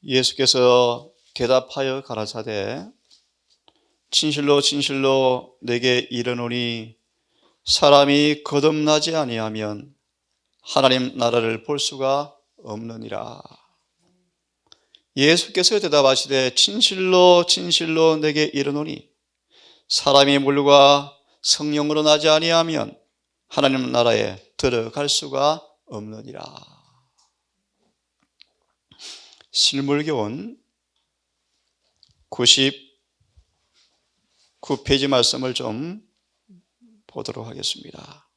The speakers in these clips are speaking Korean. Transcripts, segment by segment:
예수께서 대답하여 가라사대 진실로 진실로 내게 이르노니 사람이 거듭나지 아니하면 하나님 나라를 볼 수가 없느니라. 예수께서 대답하시되 진실로 진실로 내게 이르노니 사람이 물과 성령으로 나지 아니하면 하나님 나라에 들어갈 수가 없느니라. 실물교원 99페이지 말씀을 좀 보도록 하겠습니다.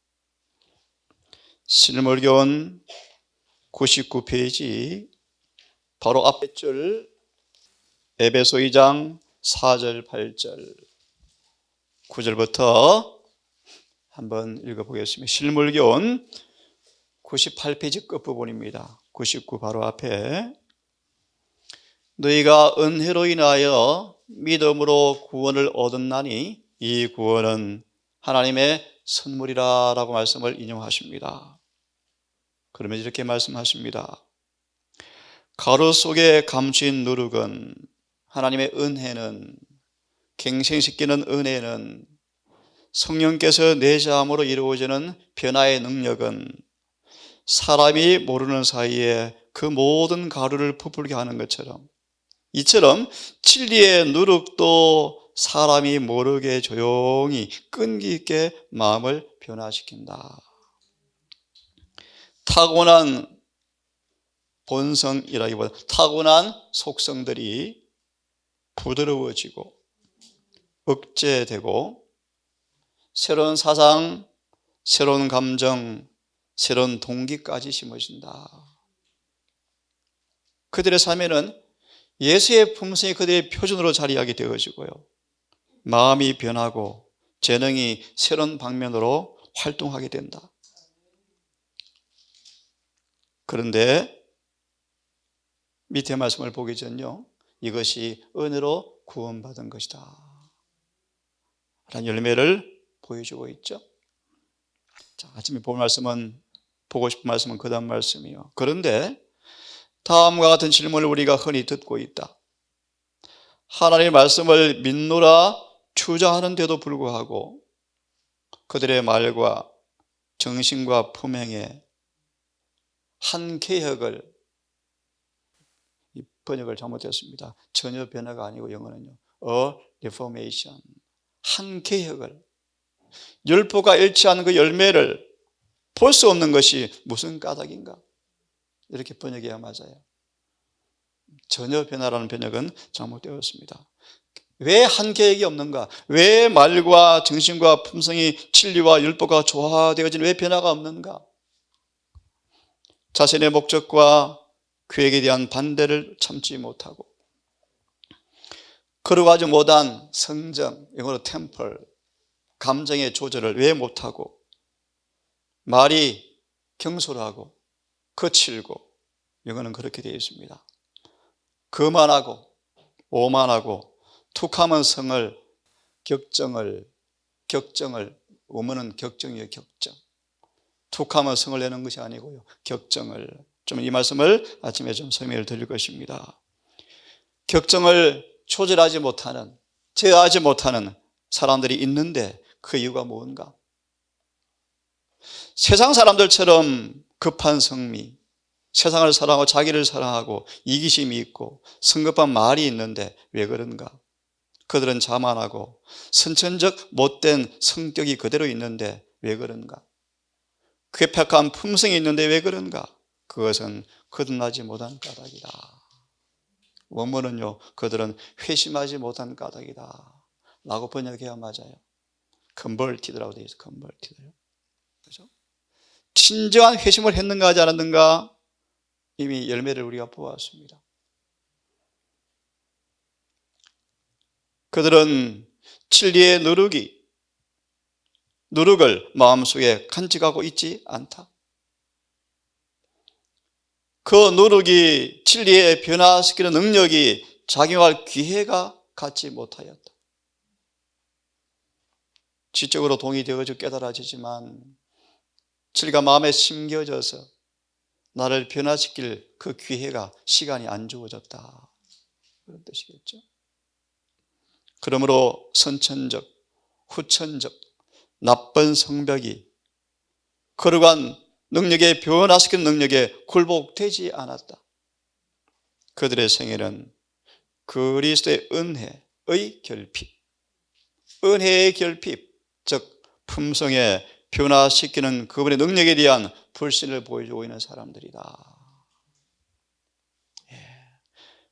실물교원 99페이지 바로 앞에 줄 에베소 2장 4절 8절 9절부터 한번 읽어보겠습니다. 실물교원 98페이지 끝부분입니다. 99 바로 앞에 너희가 은혜로 인하여 믿음으로 구원을 얻었나니 이 구원은 하나님의 선물이라 라고 말씀을 인용하십니다. 그러면 이렇게 말씀하십니다. 가루 속에 감추인 누룩은 하나님의 은혜는 갱생시키는 은혜는 성령께서 내자함으로 이루어지는 변화의 능력은 사람이 모르는 사이에 그 모든 가루를 부풀게 하는 것처럼 이처럼 진리의 누룩도 사람이 모르게 조용히 끈기 있게 마음을 변화시킨다. 타고난 본성이라기보다 타고난 속성들이 부드러워지고 억제되고 새로운 사상, 새로운 감정, 새로운 동기까지 심어진다. 그들의 삶에는 예수의 품성이 그들의 표준으로 자리하게 되어지고요. 마음이 변하고 재능이 새로운 방면으로 활동하게 된다. 그런데 밑에 말씀을 보기 전요. 이것이 은혜로 구원받은 것이다 라는 열매를 보여주고 있죠. 자, 아침에 볼 말씀은 보고 싶은 말씀은 그 다음 말씀이요. 그런데 다음과 같은 질문을 우리가 흔히 듣고 있다. 하나님의 말씀을 믿노라 주장하는데도 불구하고 그들의 말과 정신과 품행에 한 개혁을, 이 번역을 잘못했습니다. 전혀 변화가 아니고 영어는요. A reformation. 한 개혁을, 율법과 일치하는 그 열매를 볼 수 없는 것이 무슨 까닭인가? 이렇게 번역해야 맞아요. 전혀 변화라는 번역은 잘못되었습니다. 왜 한 계획이 없는가? 왜 말과 정신과 품성이 진리와 율법과 조화되어진 왜 변화가 없는가? 자신의 목적과 계획에 대한 반대를 참지 못하고 걸어가지 못한 성정, 영어로 템플, 감정의 조절을 왜 못하고 말이 경솔하고 거칠고 영어는 그렇게 되어 있습니다. 거만하고 오만하고 툭하면 성을 격정을 오면은 격정이에요. 격정. 툭하면 성을 내는 것이 아니고요. 격정을. 좀 이 말씀을 아침에 좀 설명을 드릴 것입니다. 격정을 조절하지 못하는, 제어하지 못하는 사람들이 있는데 그 이유가 뭔가? 세상 사람들처럼 급한 성미, 세상을 사랑하고 자기를 사랑하고 이기심이 있고 성급한 말이 있는데 왜 그런가? 그들은 자만하고 선천적 못된 성격이 그대로 있는데 왜 그런가? 괴팍한 품성이 있는데 왜 그런가? 그것은 거듭나지 못한 까닭이다. 원문은요, 그들은 회심하지 못한 까닭이다 라고 번역해야 맞아요. converted라고 되어 있어요. converted. 그렇죠? 진정한 회심을 했는가 하지 않았는가? 이미 열매를 우리가 보았습니다. 그들은 진리의 누룩을 마음속에 간직하고 있지 않다. 그 누룩이 진리에 변화시키는 능력이 작용할 기회가 갖지 못하였다. 지적으로 동의되어져 깨달아지지만 진리가 마음에 심겨져서 나를 변화시킬 그 기회가, 시간이 안 주어졌다, 그런 뜻이겠죠. 그러므로 선천적, 후천적, 나쁜 성벽이 거룩한 능력에, 변화시키는 능력에 굴복되지 않았다. 그들의 생애는 그리스도의 은혜의 결핍, 은혜의 결핍, 즉 품성에 변화시키는 그분의 능력에 대한 불신을 보여주고 있는 사람들이다.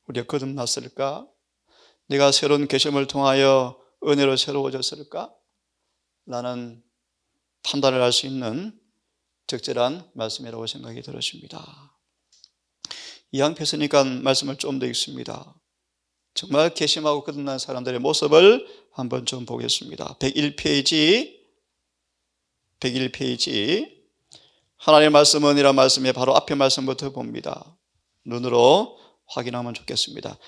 우리가 거듭났을까? 내가 새로운 계심을 통하여 은혜로 새로워졌을까? 라는 판단을 할 수 있는 적절한 말씀이라고 생각이 들었습니다. 이왕 폈으니까 말씀을 좀 더 읽습니다. 정말 계심하고 거듭난 사람들의 모습을 한번 좀 보겠습니다. 101페이지 하나님의 말씀은 이란 말씀에 바로 앞에 말씀부터 봅니다. 눈으로 확인하면 좋겠습니다.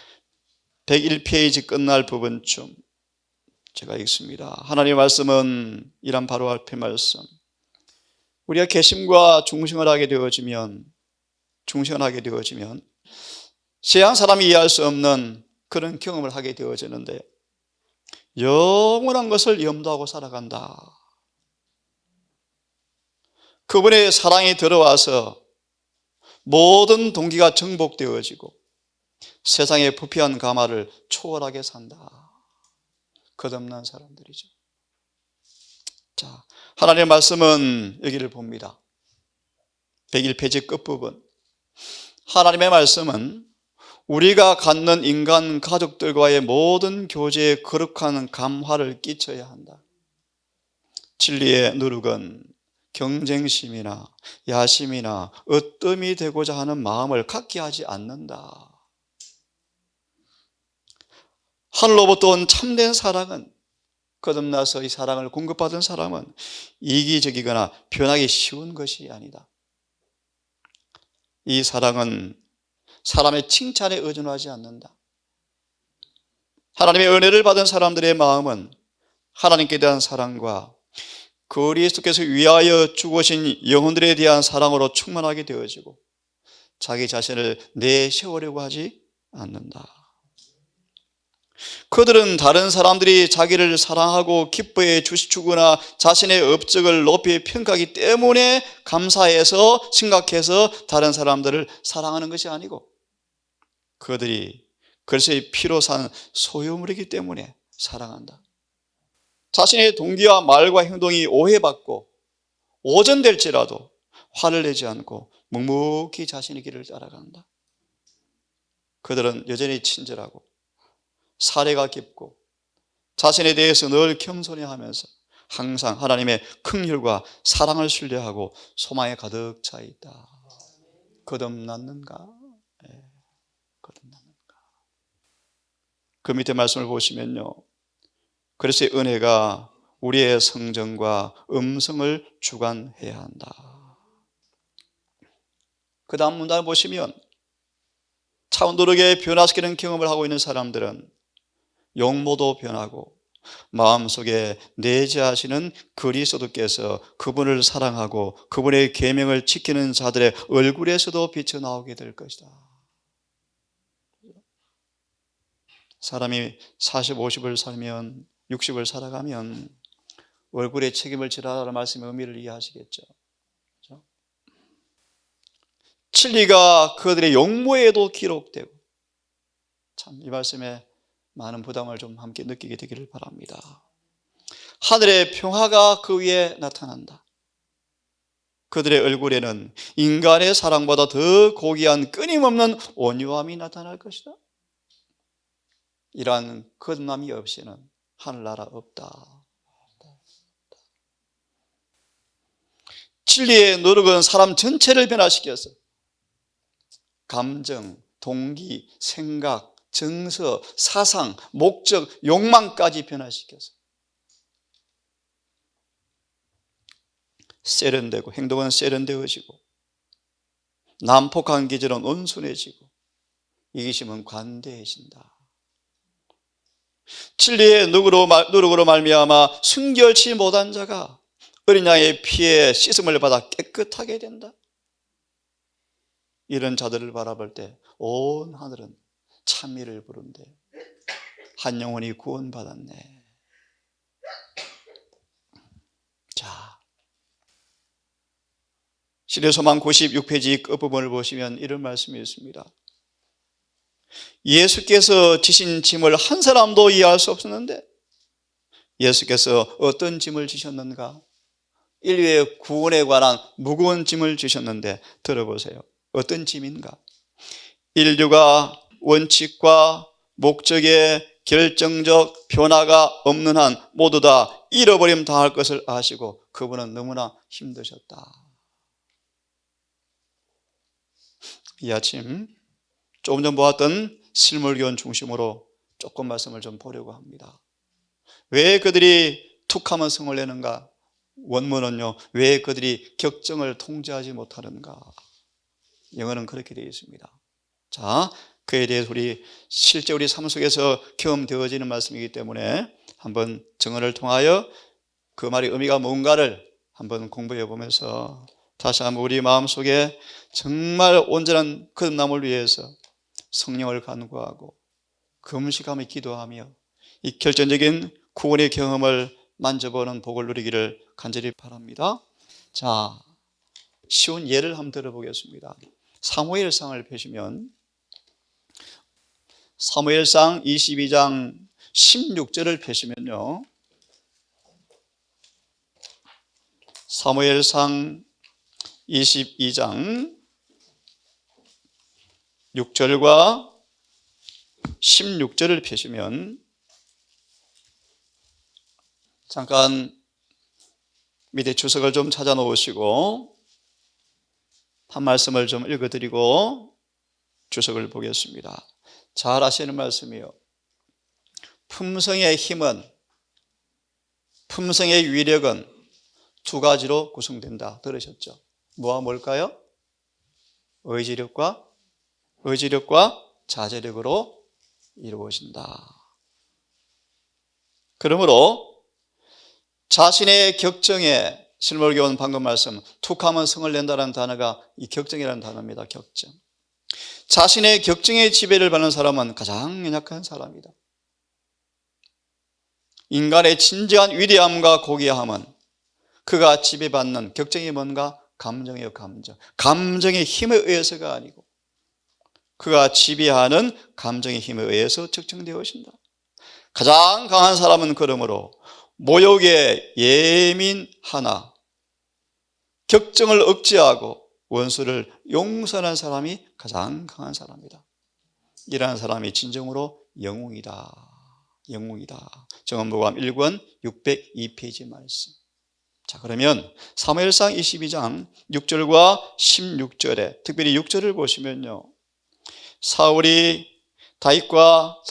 101페이지 끝날 부분쯤 제가 읽습니다. 하나님의 말씀은 이란 바로 앞에 말씀, 우리가 계심과 중생을 하게 되어지면 세상 사람이 이해할 수 없는 그런 경험을 하게 되어지는데, 영원한 것을 염두하고 살아간다. 그분의 사랑이 들어와서 모든 동기가 정복되어지고 세상의 부패한 가마를 초월하게 산다. 거듭난 사람들이죠. 자, 하나님의 말씀은 여기를 봅니다. 101페이지 끝부분. 하나님의 말씀은 우리가 갖는 인간 가족들과의 모든 교제에 거룩한 감화를 끼쳐야 한다. 진리의 누룩은 경쟁심이나 야심이나 으뜸이 되고자 하는 마음을 갖게 하지 않는다. 하늘로부터 온 참된 사랑은, 거듭나서 이 사랑을 공급받은 사람은 이기적이거나 변하기 쉬운 것이 아니다. 이 사랑은 사람의 칭찬에 의존하지 않는다. 하나님의 은혜를 받은 사람들의 마음은 하나님께 대한 사랑과 그리스도께서 위하여 죽으신 영혼들에 대한 사랑으로 충만하게 되어지고 자기 자신을 내세우려고 하지 않는다. 그들은 다른 사람들이 자기를 사랑하고 기뻐해 주거나 자신의 업적을 높이 평가하기 때문에 감사해서 생각해서 다른 사람들을 사랑하는 것이 아니고, 그들이 그리스도의 피로 산 소유물이기 때문에 사랑한다. 자신의 동기와 말과 행동이 오해받고 오전될지라도 화를 내지 않고 묵묵히 자신의 길을 따라간다. 그들은 여전히 친절하고 사례가 깊고 자신에 대해서 늘 겸손해하면서 항상 하나님의 긍휼과 사랑을 신뢰하고 소망에 가득 차 있다. 거듭났는가? 네, 거듭났는가? 그 밑에 말씀을 보시면요, 그리스도의 은혜가 우리의 성정과 음성을 주관해야 한다. 그 다음 문단을 보시면 차원도르게 변화시키는 경험을 하고 있는 사람들은 용모도 변하고 마음속에 내재하시는 그리스도께서 그분을 사랑하고 그분의 계명을 지키는 자들의 얼굴에서도 비쳐 나오게 될 것이다. 사람이 40, 50을 살면 60을 살아가면 얼굴에 책임을 지라라는 말씀의 의미를 이해하시겠죠. 그렇죠? 진리가 그들의 용모에도 기록되고, 참 이 말씀에 많은 부담을 좀 함께 느끼게 되기를 바랍니다. 하늘의 평화가 그 위에 나타난다. 그들의 얼굴에는 인간의 사랑보다 더 고귀한 끊임없는 온유함이 나타날 것이다. 이러한 거듭남이 없이는 하늘나라 없다. 진리의 노력은 사람 전체를 변화시켜서 감정, 동기, 생각, 정서, 사상, 목적, 욕망까지 변화시켜서 세련되고, 행동은 세련되어지고, 난폭한 기질은 온순해지고, 이기심은 관대해진다. 진리의 누룩으로 말미암아 순결치 못한 자가 어린 양의 피에 씻음을 받아 깨끗하게 된다. 이런 자들을 바라볼 때 온 하늘은 찬미를 부른대. 한 영혼이 구원받았네. 자, 시대소망 96페이지 끝부분을 보시면 이런 말씀이 있습니다. 예수께서 지신 짐을 한 사람도 이해할 수 없었는데 예수께서 어떤 짐을 지셨는가? 인류의 구원에 관한 무거운 짐을 지셨는데 들어보세요. 어떤 짐인가? 인류가 원칙과 목적에 결정적 변화가 없는 한 모두 다 잃어버림 당할 것을 아시고 그분은 너무나 힘드셨다. 이 아침 조금 전 보았던 실물교훈 중심으로 조금 말씀을 좀 보려고 합니다. 왜 그들이 툭하면 성을 내는가? 원문은요, 왜 그들이 격정을 통제하지 못하는가? 영어는 그렇게 되어 있습니다. 자, 그에 대해서 실제 우리 삶 속에서 경험되어지는 말씀이기 때문에 한번 증언을 통하여 그 말의 의미가 뭔가를 한번 공부해 보면서 다시 한번 우리 마음속에 정말 온전한 거듭남을 위해서 성령을 간구하고 금식하며 기도하며 이 결정적인 구원의 경험을 만져보는 복을 누리기를 간절히 바랍니다. 자, 쉬운 예를 한번 들어보겠습니다. 사무엘상을 펴시면 사무엘상 22장 16절을 펴시면요, 사무엘상 22장 6절과 16절을 펴시면 잠깐 밑에 주석을 좀 찾아 놓으시고 한 말씀을 좀 읽어드리고 주석을 보겠습니다. 잘 아시는 말씀이요. 품성의 힘은, 품성의 위력은 두 가지로 구성된다. 들으셨죠? 뭐와 뭘까요? 의지력과 자제력으로 이루어진다. 그러므로 자신의 격정에, 실물교훈 방금 말씀, 툭하면 성을 낸다는 단어가 이 격정이라는 단어입니다. 격정. 자신의 격정의 지배를 받는 사람은 가장 연약한 사람이다. 인간의 진정한 위대함과 고귀함은 그가 지배받는 격정이 뭔가? 감정이에요. 감정. 감정의 힘에 의해서가 아니고 그가 지배하는 감정의 힘에 의해서 측정되어진다. 가장 강한 사람은 그러므로 모욕에 예민하나 격정을 억제하고 원수를 용서하는 사람이 가장 강한 사람이다. 이러한 사람이 진정으로 영웅이다. 영웅이다. 정언보감 1권 602페이지 말씀. 자, 그러면 사무엘상 22장 6절과 16절에 특별히 6절을 보시면요, 사울이 다윗과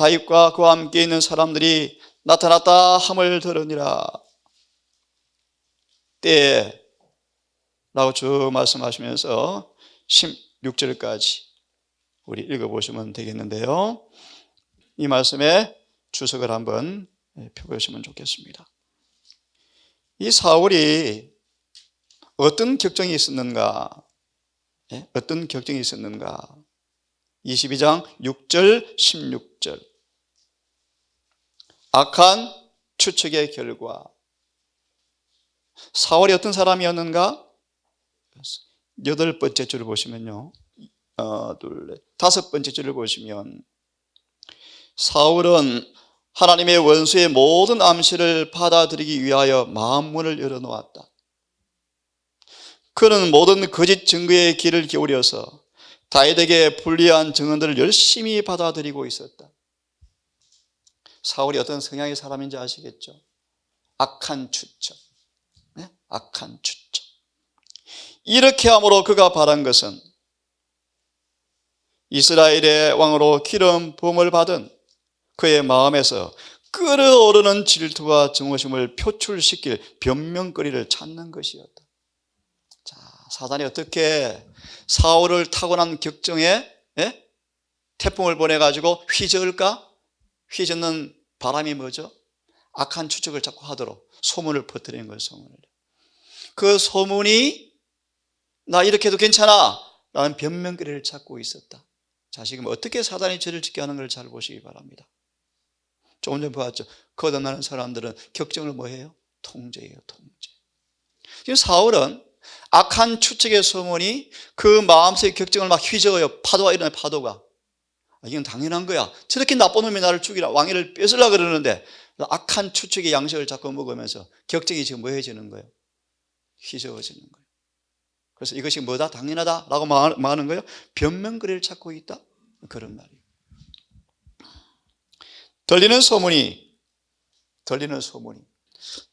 그와 함께 있는 사람들이 나타났다 함을 들으니라 때에 라고 쭉 말씀하시면서 16절까지 우리 읽어보시면 되겠는데요, 이 말씀에 주석을 한번 펴보시면 좋겠습니다. 이 사울이 어떤 격정이 있었는가? 어떤 격정이 있었는가? 22장 6절 16절. 악한 추측의 결과. 사울이 어떤 사람이었는가? 8번째 줄을 보시면요, 다섯 번째 줄을 보시면 사울은 하나님의 원수의 모든 암시를 받아들이기 위하여 마음문을 열어놓았다. 그는 모든 거짓 증거의 귀를 기울여서 다윗에게 불리한 증언들을 열심히 받아들이고 있었다. 사울이 어떤 성향의 사람인지 아시겠죠? 악한 추측. 악한 추측. 이렇게 함으로 그가 바란 것은 이스라엘의 왕으로 기름 부음을 받은 그의 마음에서 끓어오르는 질투와 증오심을 표출시킬 변명거리를 찾는 것이었다. 자, 사단이 어떻게 사울을 타고난 격정에 태풍을 보내가지고 휘저을까? 휘젓는 바람이 뭐죠? 악한 추측을 자꾸 하도록 소문을 퍼뜨리는 거예요. 소문을. 그 소문이 나 이렇게 해도 괜찮아, 라는 변명거리를 찾고 있었다. 자, 지금 어떻게 사단이 죄를 짓게 하는 걸 잘 보시기 바랍니다. 조금 전에 보았죠. 거듭나는 사람들은 격정을 뭐해요? 통제해요. 통제. 지금 사울은 악한 추측의 소문이 그 마음속의 격정을 막 휘저어요. 파도가 일어나요. 파도가. 이건 당연한 거야. 저렇게 나쁜 놈이 나를 죽이라, 왕위를 뺏으려고 그러는데 악한 추측의 양식을 자꾸 먹으면서 격정이 지금 뭐해지는 거예요? 휘저어지는 거예요. 그래서 이것이 뭐다? 당연하다라고 말하는 거예요. 변명거리를 찾고 있다. 그런 말이에요. 들리는 소문이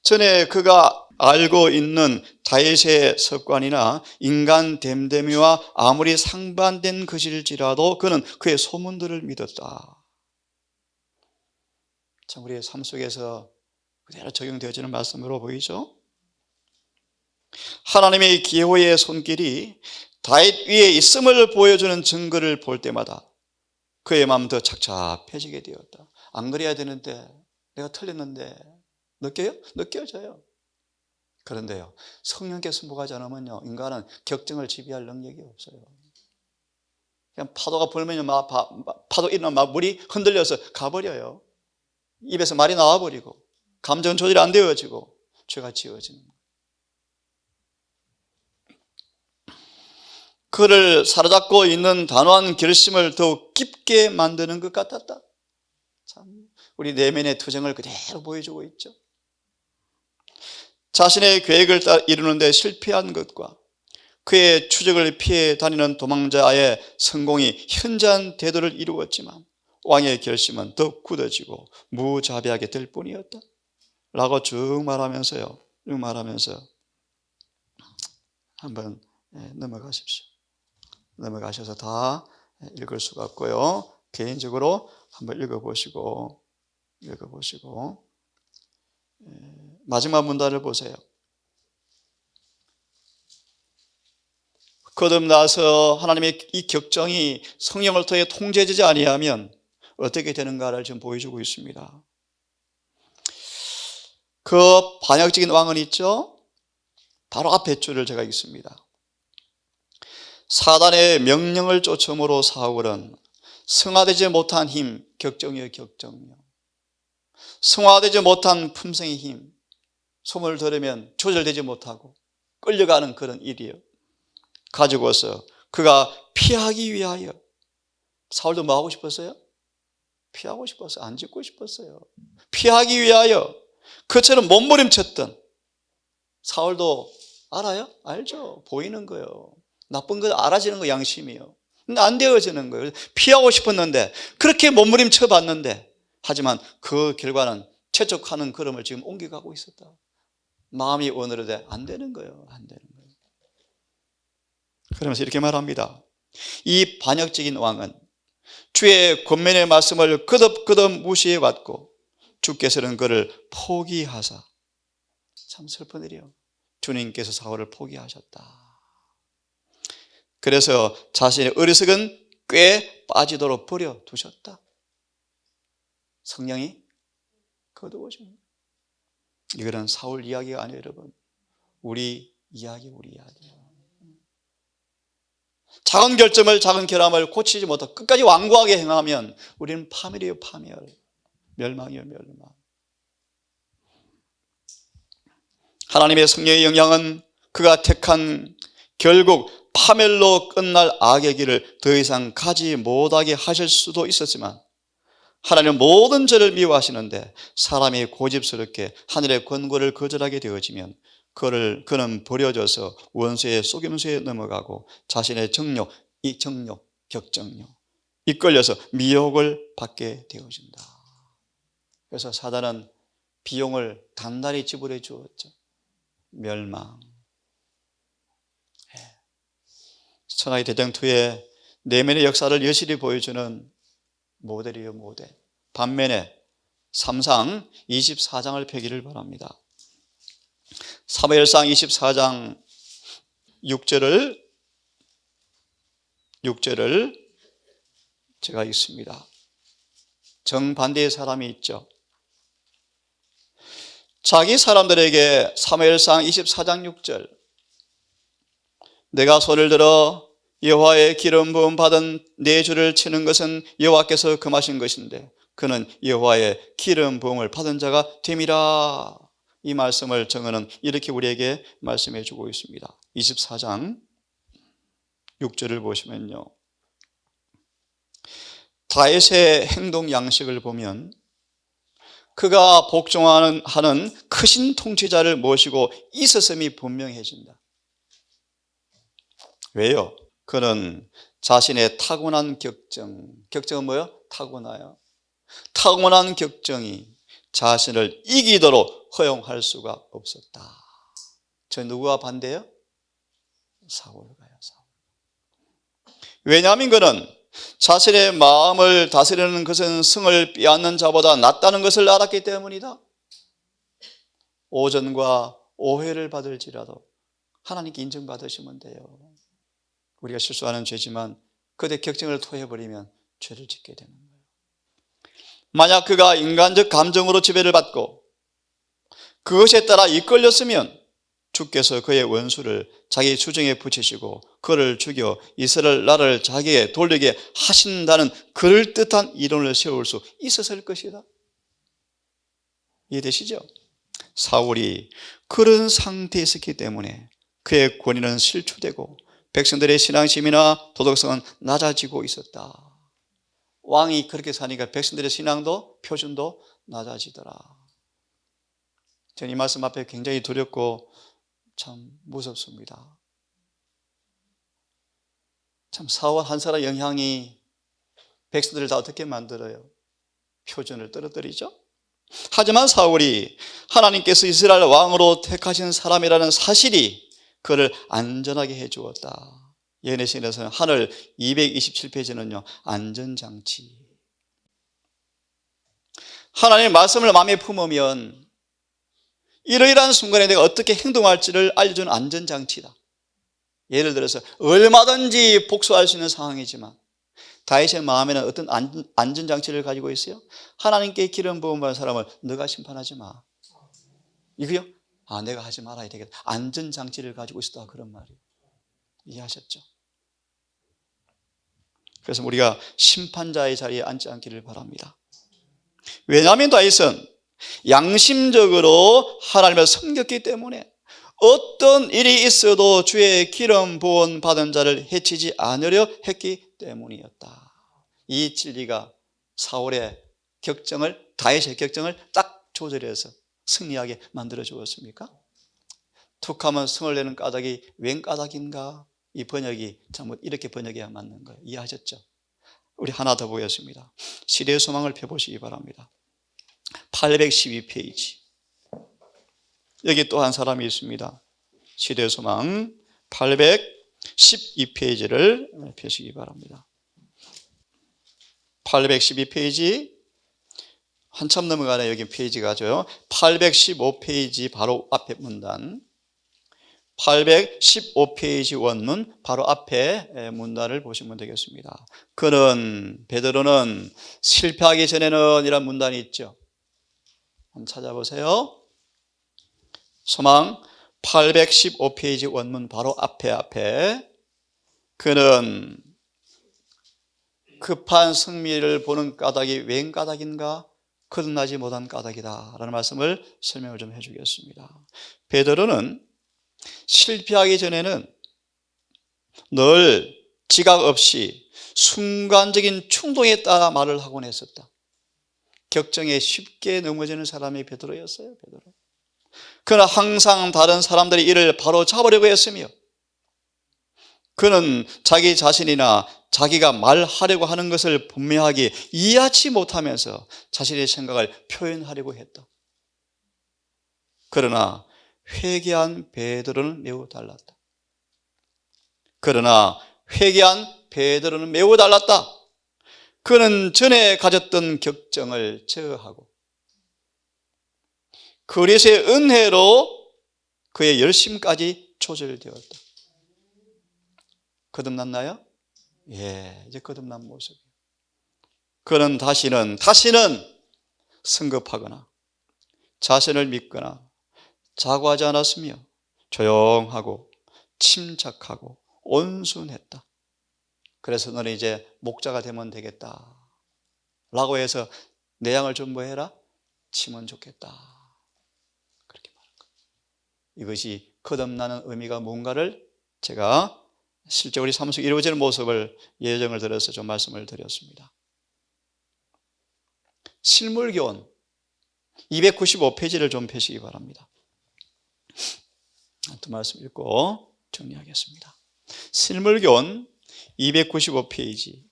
전에 그가 알고 있는 다윗의 습관이나 인간 됨됨이와 아무리 상반된 것일지라도 그는 그의 소문들을 믿었다. 참 우리의 삶 속에서 그대로 적용되어지는 말씀으로 보이죠? 하나님의 기호의 손길이 다윗 위에 있음을 보여주는 증거를 볼 때마다 그의 마음 더 착잡해지게 되었다. 안 그래야 되는데, 내가 틀렸는데, 느껴져요. 그런데요, 성령께서 뭐하지 않으면요, 인간은 격정을 지배할 능력이 없어요. 그냥 파도가 불면 파도 일어나면 막 물이 흔들려서 가버려요. 입에서 말이 나와버리고 감정 조절이 안 되어지고 죄가 지어지는 거예요. 그를 사로잡고 있는 단호한 결심을 더욱 깊게 만드는 것 같았다. 참 우리 내면의 투정을 그대로 보여주고 있죠. 자신의 계획을 이루는 데 실패한 것과 그의 추적을 피해 다니는 도망자의 성공이 현저한 대도를 이루었지만 왕의 결심은 더 굳어지고 무자비하게 될 뿐이었다 라고 쭉 말하면서 한번 넘어가십시오. 넘어가셔서 다 읽을 수가 없고요. 개인적으로 한번 읽어보시고 마지막 문단을 보세요. 거듭나서 하나님의 이 격정이 성령을 통해 통제되지 아니하면 어떻게 되는가를 지금 보여주고 있습니다. 그 반역적인 왕은 있죠. 바로 앞에 줄을 제가 읽습니다. 사단의 명령을 쫓음으로 사울은 승화되지 못한 힘, 격정이요 격정이요. 승화되지 못한 품성의 힘, 소문을 들으면 조절되지 못하고 끌려가는 그런 일이요. 가지고서 그가 피하기 위하여, 사울도 뭐 하고 싶었어요? 피하고 싶었어요. 안 짓고 싶었어요. 피하기 위하여 그처럼 몸부림쳤던 사울도 알아요? 알죠. 보이는 거예요. 나쁜 거 알아지는 거 양심이요. 근데 안 되어지는 거예요. 피하고 싶었는데 그렇게 몸부림쳐 봤는데 하지만 그 결과는 채촉하는 걸음을 지금 옮겨가고 있었다. 마음이 원으로되 안 되는 거예요. 안 되는 거예요. 그러면서 이렇게 말합니다. 이 반역적인 왕은 주의 권면의 말씀을 거듭거듭 무시해 왔고 주께서는 그를 포기하사, 참 슬픈 일이요, 주님께서 사울을 포기하셨다. 그래서 자신의 어리석은 꽤 빠지도록 버려두셨다. 성령이 거두어집니다. 이거는 사울 이야기가 아니에요, 여러분. 우리 이야기예요. 작은 결점을, 작은 결함을 고치지 못하고 끝까지 완고하게 행하면 우리는 파멸이에요. 파멸. 멸망이에요. 멸망. 하나님의 성령의 영향은 그가 택한 결국 파멸로 끝날 악의 길을 더 이상 가지 못하게 하실 수도 있었지만 하나님은 모든 죄를 미워하시는데 사람이 고집스럽게 하늘의 권고를 거절하게 되어지면 그는 버려져서 원수의 속임수에 넘어가고 자신의 격정력, 이끌려서 미혹을 받게 되어진다. 그래서 사단은 비용을 단단히 지불해 주었죠. 멸망. 천하의 대장투의 내면의 역사를 여실히 보여주는 모델이에요, 모델. 반면에 삼상 24장을 펴기를 바랍니다. 사무엘상 24장 6절을 제가 읽습니다. 정반대의 사람이 있죠. 자기 사람들에게 사무엘상 24장 6절, 내가 손을 들어 여호와의 기름 부음 받은 네 줄을 치는 것은 여호와께서 금하신 것인데 그는 여호와의 기름 부음을 받은 자가 됨이라. 이 말씀을 정언은 이렇게 우리에게 말씀해 주고 있습니다. 24장 6절을 보시면요, 다윗의 행동 양식을 보면 그가 복종하는 크신 통치자를 모시고 있었음이 분명해진다. 왜요? 그는 자신의 타고난 격정은 뭐예요? 타고나요. 타고난 격정이 자신을 이기도록 허용할 수가 없었다. 저 누구와 반대요? 사울과요. 왜냐하면 그는 자신의 마음을 다스리는 것은 성을 빼앗는 자보다 낫다는 것을 알았기 때문이다. 오전과 오해를 받을지라도 하나님께 인정받으시면 돼요. 우리가 실수하는 죄지만 그대 격정을 토해버리면 죄를 짓게 되는 거예요. 만약 그가 인간적 감정으로 지배를 받고 그것에 따라 이끌렸으면 주께서 그의 원수를 자기 주정에 붙이시고 그를 죽여 이스라엘 나라를 자기에게 돌리게 하신다는 그럴듯한 이론을 세울 수 있었을 것이다. 이해되시죠? 사울이 그런 상태에 있었기 때문에 그의 권위는 실추되고 백성들의 신앙심이나 도덕성은 낮아지고 있었다. 왕이 그렇게 사니까 백성들의 신앙도 표준도 낮아지더라. 저는 이 말씀 앞에 굉장히 두렵고 참 무섭습니다. 참 사울 한 사람의 영향이 백성들을 다 어떻게 만들어요? 표준을 떨어뜨리죠. 하지만 사울이 하나님께서 이스라엘 왕으로 택하신 사람이라는 사실이 그를 안전하게 해주었다. 예언의신에서는 하늘 227페이지는요 안전장치. 하나님의 말씀을 마음에 품으면 이러이러한 순간에 내가 어떻게 행동할지를 알려주는 안전장치다. 예를 들어서 얼마든지 복수할 수 있는 상황이지만 다윗의 마음에는 어떤 안전장치를 가지고 있어요? 하나님께 기름 부음 받은 사람을 너가 심판하지 마. 이거요? 내가 하지 말아야 되겠다. 안전장치를 가지고 있었다. 그런 말이에요. 이해하셨죠? 그래서 우리가 심판자의 자리에 앉지 않기를 바랍니다. 왜냐하면 다윗은 양심적으로 하나님을 섬겼기 때문에 어떤 일이 있어도 주의 기름 부음 받은 자를 해치지 않으려 했기 때문이었다. 이 진리가 사울의 격정을, 다윗의 격정을 딱 조절해서 승리하게 만들어 주었습니까? 툭하면 성을 내는 까닭이 웬 까닭인가? 이 번역이 잘못 이렇게 번역해야 맞는 거예요. 이해하셨죠? 우리 하나 더 보겠습니다. 시대의 소망을 펴보시기 바랍니다. 812페이지. 여기 또 한 사람이 있습니다. 시대의 소망 812페이지를 펴시기 바랍니다. 812페이지 한참 넘어가네. 여기 페이지가 죠. 815페이지 바로 앞에 문단, 815페이지 원문 바로 앞에 문단을 보시면 되겠습니다. 베드로는 실패하기 전에는 이런 문단이 있죠. 한번 찾아보세요. 소망 815페이지 원문 바로 앞에 그는 급한 승리를 보는 까닭이 웬 까닭인가? 거듭나지 못한 까닭이다 라는 말씀을 설명을 좀 해주겠습니다. 베드로는 실패하기 전에는 늘 지각 없이 순간적인 충동에 따라 말을 하곤 했었다. 격정에 쉽게 넘어지는 사람이 베드로였어요. 그는 항상 다른 사람들의 일을 바로 잡으려고 했으며 그는 자기 자신이나 자기가 말하려고 하는 것을 분명하게 이해하지 못하면서 자신의 생각을 표현하려고 했다. 그러나 회개한 베드로는 매우 달랐다. 그는 전에 가졌던 격정을 제어하고 그리스도의 은혜로 그의 열심까지 조절되었다. 거듭났나요? 예, 이제 거듭난 모습이에요. 그는 다시는 성급하거나 자신을 믿거나 자고하지 않았으며 조용하고 침착하고 온순했다. 그래서 너는 이제 목자가 되면 되겠다 라고 해서 내 양을 좀 뭐 해라? 치면 좋겠다. 그렇게 말한 거예요. 이것이 거듭나는 의미가 뭔가를 제가 실제 우리 삶 속에 이루어지는 모습을 예정을 들어서 좀 말씀을 드렸습니다. 실물교훈 295페이지를 좀 펴시기 바랍니다. 두 말씀 읽고 정리하겠습니다. 실물교훈 295페이지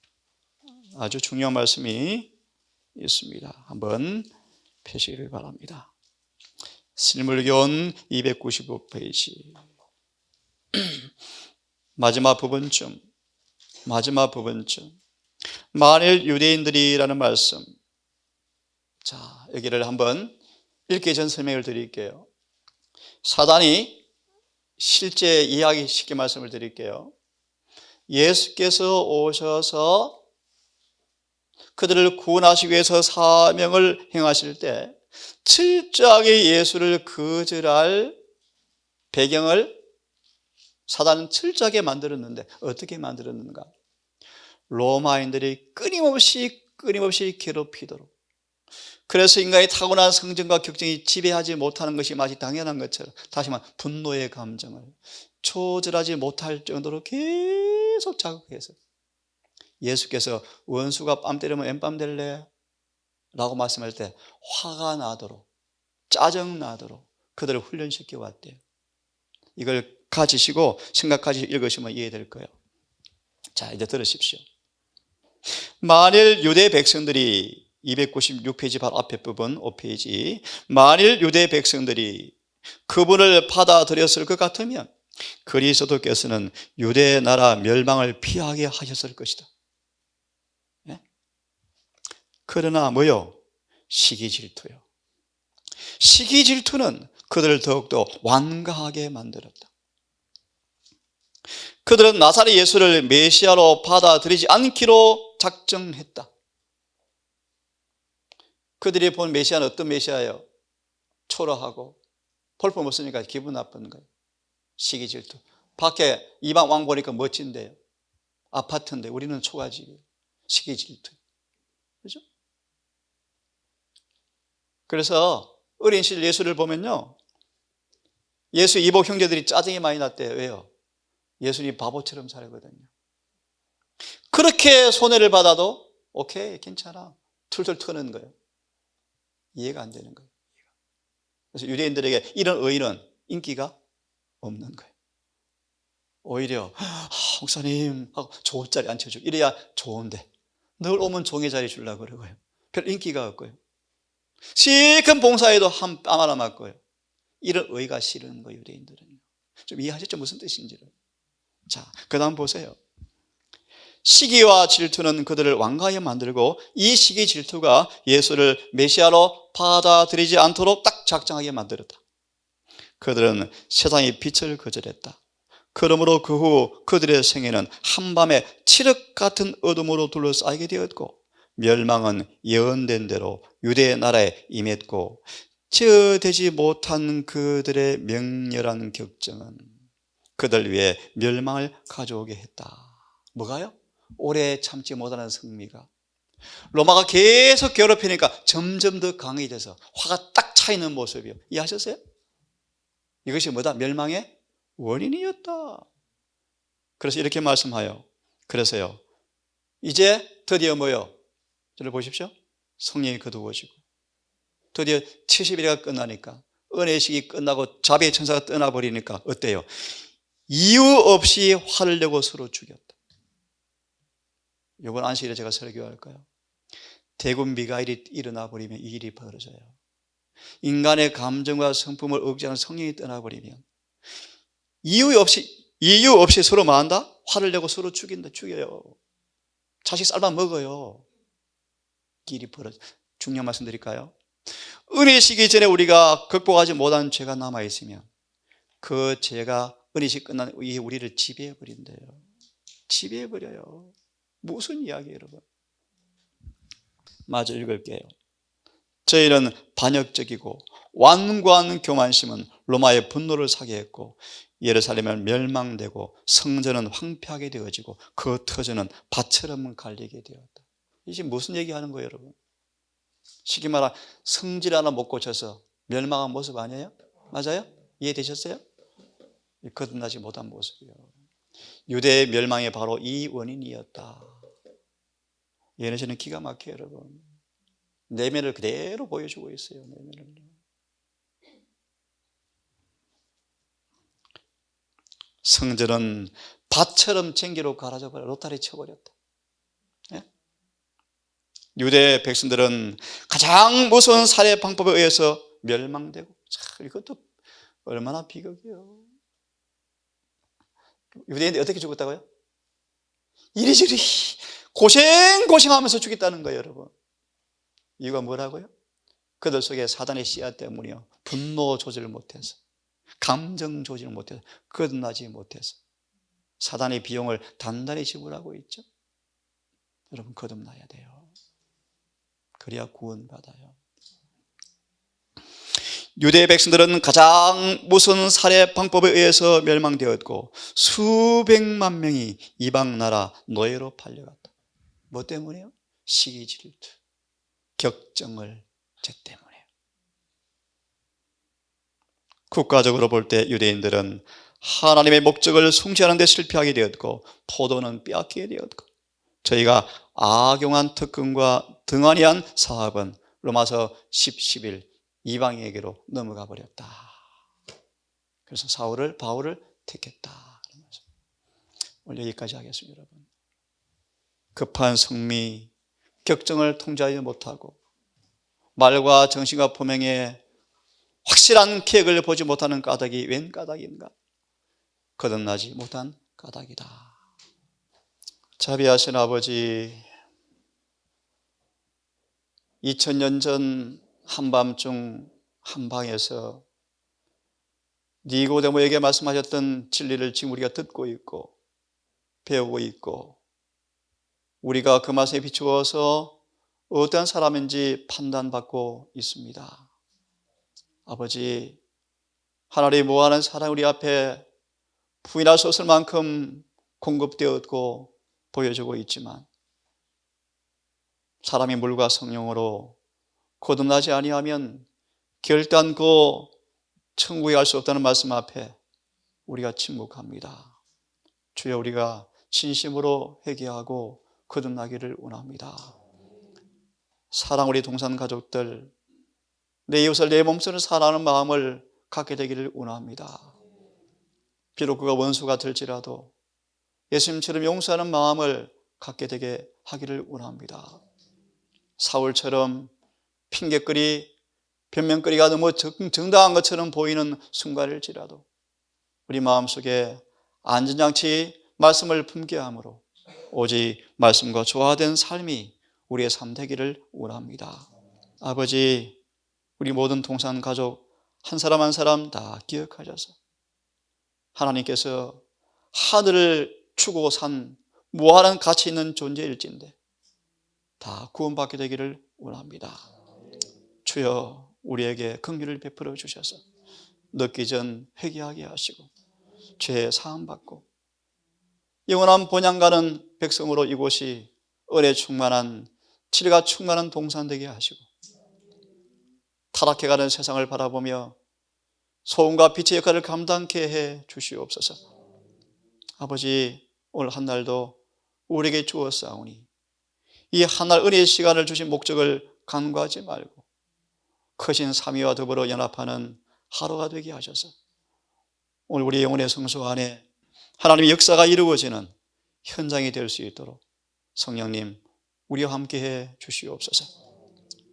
아주 중요한 말씀이 있습니다. 한번 펴시기를 바랍니다. 실물교훈 295페이지 마지막 부분쯤 만일 유대인들이라는 말씀. 자, 여기를 한번 읽기 전 설명을 드릴게요. 사단이 실제 이야기 쉽게 말씀을 드릴게요. 예수께서 오셔서 그들을 구원하시기 위해서 사명을 행하실 때 철저하게 예수를 거절할 배경을 사단은 철저하게 만들었는데 어떻게 만들었는가? 로마인들이 끊임없이 괴롭히도록, 그래서 인간의 타고난 성정과 격정이 지배하지 못하는 것이 마치 당연한 것처럼, 다시 말해 분노의 감정을 조절하지 못할 정도로 계속 자극해서 예수께서 원수가 뺨 때리면 엠뺨 될래? 라고 말씀할 때 화가 나도록, 짜증 나도록 그들을 훈련시켜 왔대요. 이걸 가지시고 생각하시 읽으시면 이해될 거예요. 자, 이제 들으십시오. 만일 유대 백성들이 296페이지 바로 앞에 부분 5페이지 만일 유대 백성들이 그분을 받아들였을 것 같으면 그리스도께서는 유대 나라 멸망을 피하게 하셨을 것이다. 네? 그러나 뭐요? 시기 질투요. 시기 질투는 그들을 더욱더 완강하게 만들었다. 그들은 나사렛 예수를 메시아로 받아들이지 않기로 작정했다. 그들이 본 메시아는 어떤 메시아예요? 초라하고 볼품 없으니까 기분 나쁜 거예요. 시기 질투. 밖에 이방 왕 보니까 멋진데요. 아파트인데 우리는 초가집이에요. 시기 질투. 그렇죠? 그래서 어린 시절 예수를 보면요, 예수 이복 형제들이 짜증이 많이 났대요. 왜요? 예수님이 바보처럼 살거든요. 그렇게 손해를 받아도 오케이, 괜찮아, 툴툴 트는 거예요. 이해가 안 되는 거예요. 그래서 유대인들에게 이런 의인은 인기가 없는 거예요. 오히려 목사님 하고 좋은 자리 앉혀주고 이래야 좋은데 늘 오면 종의 자리 주려고 그러고요. 별 인기가 없고요. 시큰 봉사에도 한 뺨 하나 맞고요. 이런 의가 싫은 거예요. 유대인들은요. 좀 이해하셨죠? 무슨 뜻인지를. 자, 그 다음 보세요. 시기와 질투는 그들을 완강하게 만들고 이 시기 질투가 예수를 메시아로 받아들이지 않도록 딱 작정하게 만들었다. 그들은 세상의 빛을 거절했다. 그러므로 그 후 그들의 생애는 한밤에 칠흑 같은 어둠으로 둘러싸이게 되었고 멸망은 예언된 대로 유대 나라에 임했고 제어되지 못한 그들의 명렬한 격정은 그들 위해 멸망을 가져오게 했다. 뭐가요? 오래 참지 못하는 성미가 로마가 계속 괴롭히니까 점점 더 강해져서 화가 딱 차 있는 모습이요. 이해하셨어요? 이것이 뭐다? 멸망의 원인이었다. 그래서 이렇게 말씀하여 그래서요, 이제 드디어 뭐요? 저를 보십시오. 성령이 거두어지고 드디어 70일이 끝나니까 은혜식이 끝나고 자비의 천사가 떠나버리니까 어때요? 이유 없이 화를 내고 서로 죽였다. 이번 안식일에 제가 설교할까요? 대군 미가일이 일어나 버리면 이 일이 벌어져요. 인간의 감정과 성품을 억제하는 성령이 떠나버리면 이유 없이 서로 뭐 한다? 화를 내고 서로 죽여요. 자식 삶아 먹어요. 일이 벌어져. 중요한 말씀 드릴까요? 은혜식이 전에 우리가 극복하지 못한 죄가 남아있으면 그 죄가 은혜식 끝난 이후에 우리를 지배해버린대요. 지배해버려요. 무슨 이야기예요, 여러분? 마저 읽을게요. 저희는 반역적이고 완고한 교만심은 로마의 분노를 사게 했고 예루살렘은 멸망되고 성전은 황폐하게 되어지고 그 터전은 밭처럼 갈리게 되었다. 이게 무슨 얘기하는 거예요, 여러분? 쉽게 말하면 성질 하나 못 고쳐서 멸망한 모습 아니에요? 맞아요? 이해되셨어요? 거듭나지 못한 모습이요. 유대의 멸망이 바로 이 원인이었다. 예언서는 기가 막혀요, 여러분. 내면을 그대로 보여주고 있어요. 내면을. 성전은 밭처럼 쟁기로 갈아져 버려 로타리 쳐버렸다. 예? 유대 백성들은 가장 무서운 살해 방법에 의해서 멸망되고, 참 이것도 얼마나 비극이에요. 유대인들이 어떻게 죽었다고요? 이리저리 고생하면서 죽였다는 거예요, 여러분. 이유가 뭐라고요? 그들 속에 사단의 씨앗 때문이요, 분노 조절을 못해서, 감정 조절을 못해서, 거듭나지 못해서 사단의 비용을 단단히 지불하고 있죠. 여러분, 거듭나야 돼요. 그래야 구원받아요. 유대 백성들은 가장 무서운 살해 방법에 의해서 멸망되었고 수백만 명이 이방 나라 노예로 팔려갔다. 뭐 때문에요? 시기 질투, 격정을 죄 때문에. 국가적으로 볼 때 유대인들은 하나님의 목적을 성취하는 데 실패하게 되었고 포도는 빼앗기게 되었고, 저희가 악용한 특권과 등한히한 사업은 로마서 10:11 이방인에게로 넘어가 버렸다. 그래서 바울을 택했다. 오늘 여기까지 하겠습니다, 여러분. 급한 성미, 격정을 통제하지 못하고 말과 정신과 포명에 확실한 계획을 보지 못하는 까닭이 웬 까닭인가? 거듭나지 못한 까닭이다. 자비하신 아버지, 2000년 전 한밤중 한방에서 니고데모에게 말씀하셨던 진리를 지금 우리가 듣고 있고 배우고 있고, 우리가 그 말씀에 비추어서 어떠한 사람인지 판단받고 있습니다. 아버지, 하나님의 무한한 사랑 우리 앞에 부인할 수 없을 만큼 공급되었고 보여주고 있지만, 사람이 물과 성령으로 거듭나지 아니하면 결단코 천국에 갈 수 없다는 말씀 앞에 우리가 침묵합니다. 주여, 우리가 진심으로 회개하고 거듭나기를 원합니다. 사랑 우리 동산 가족들, 내 이웃을 내 몸처럼 사랑하는 마음을 갖게 되기를 원합니다. 비록 그가 원수가 될지라도 예수님처럼 용서하는 마음을 갖게 되게 하기를 원합니다. 사울처럼 핑계거리, 변명거리가 너무 정당한 것처럼 보이는 순간일지라도 우리 마음속에 안전장치 말씀을 품게 함으로 오직 말씀과 조화된 삶이 우리의 삶 되기를 원합니다. 아버지, 우리 모든 동산 가족 한 사람 한 사람 다 기억하셔서 하나님께서 하늘을 추고 산 무한한 가치 있는 존재일진데 다 구원받게 되기를 원합니다. 주여, 우리에게 긍휼을 베풀어 주셔서 늦기 전 회개하게 하시고 죄 사함 받고 영원한 본향 가는 백성으로 이곳이 은혜 충만한, 진리가 충만한 동산 되게 하시고, 타락해가는 세상을 바라보며 소금과 빛의 역할을 감당케 해 주시옵소서. 아버지, 오늘 한 날도 우리에게 주었사오니 이 한 날 은혜의 시간을 주신 목적을 간과하지 말고 크신 삼위와 더불어 연합하는 하루가 되게 하셔서 오늘 우리 영혼의 성소 안에 하나님의 역사가 이루어지는 현장이 될 수 있도록 성령님 우리와 함께해 주시옵소서.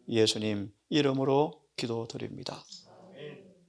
예수님 이름으로 기도드립니다.